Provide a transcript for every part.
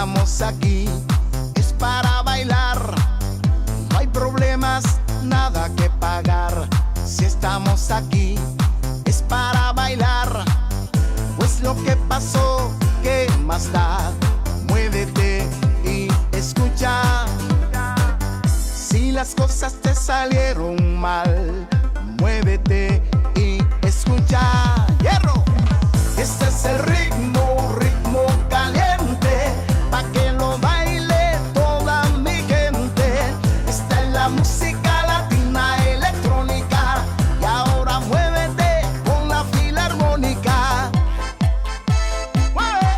estamos aquí es para bailar. No hay problemas, nada que pagar. Si estamos aquí es para bailar. Pues lo que pasó, ¿qué más da? Muévete y escucha. Si las cosas te salieron mal, muévete y escucha. ¡Hierro! Este es el ritmo, ritmo caliente, pa' que lo baile toda mi gente. Esta es la música latina electrónica, y ahora muévete con la filarmónica. ¡Mueve!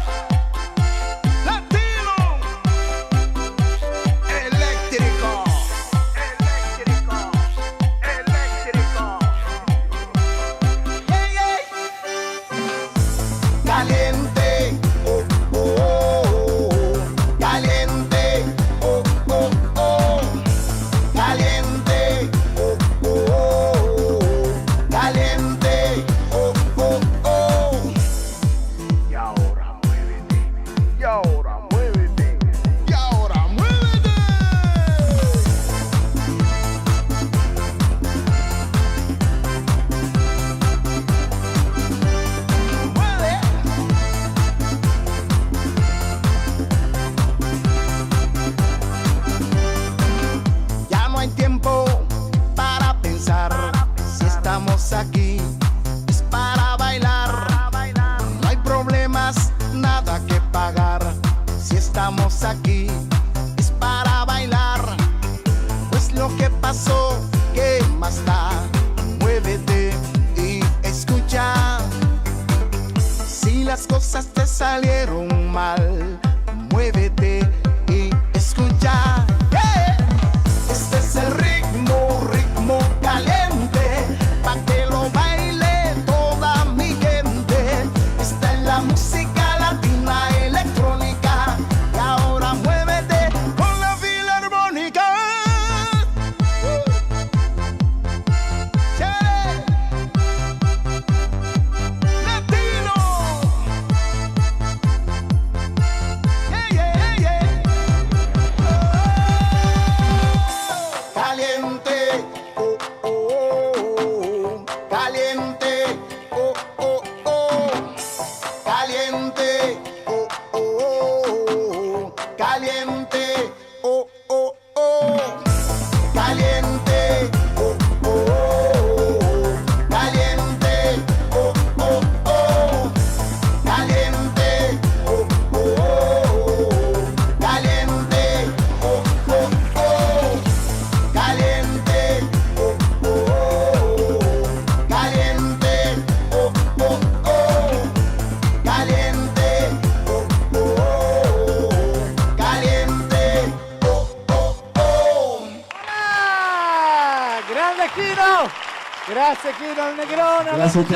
¡Latino! Eléctrico. Eléctrico. Eléctrico. ¡Hey, hey! Caliente, oh, oh, oh. Caliente, oh, oh, oh. Caliente, oh, oh, oh. Caliente, oh, oh, oh. Y ahora muévete, y ahora muévete, y ahora muévete. Mueve. Ya no hay tiempo para pensar. Si estamos aquí es para bailar. No hay problemas, nada que pagar. Si estamos aquí es para bailar. Pues lo que pasó, ¿qué más da? Muévete y escucha. Si las cosas te salieron mal, muévete y escucha. ¡Yeah! Este es el ritmo, ritmo caliente, pa' que lo baile toda mi gente. Esta es la música latina electrónica, y ahora muévete con la filarmónica. ¡Chévere! ¡Latino! ¡Yeah, yeah, yeah! Caliente, oh, oh, oh. Caliente, oh, oh, oh. Caliente, oh, oh, oh. Caliente, oh, oh, oh. Caliente, oh, oh, oh. Caliente, oh, oh, oh. Caliente, oh, oh, oh. Caliente, oh, oh, oh. Caliente, oh, oh, oh. Caliente, oh, oh, oh. Caliente, oh, oh, oh. Caliente, oh, oh, oh. ¡Ah! ¡Grande Kino! Grazie Kino il Negrone, alla Grazie, DJ!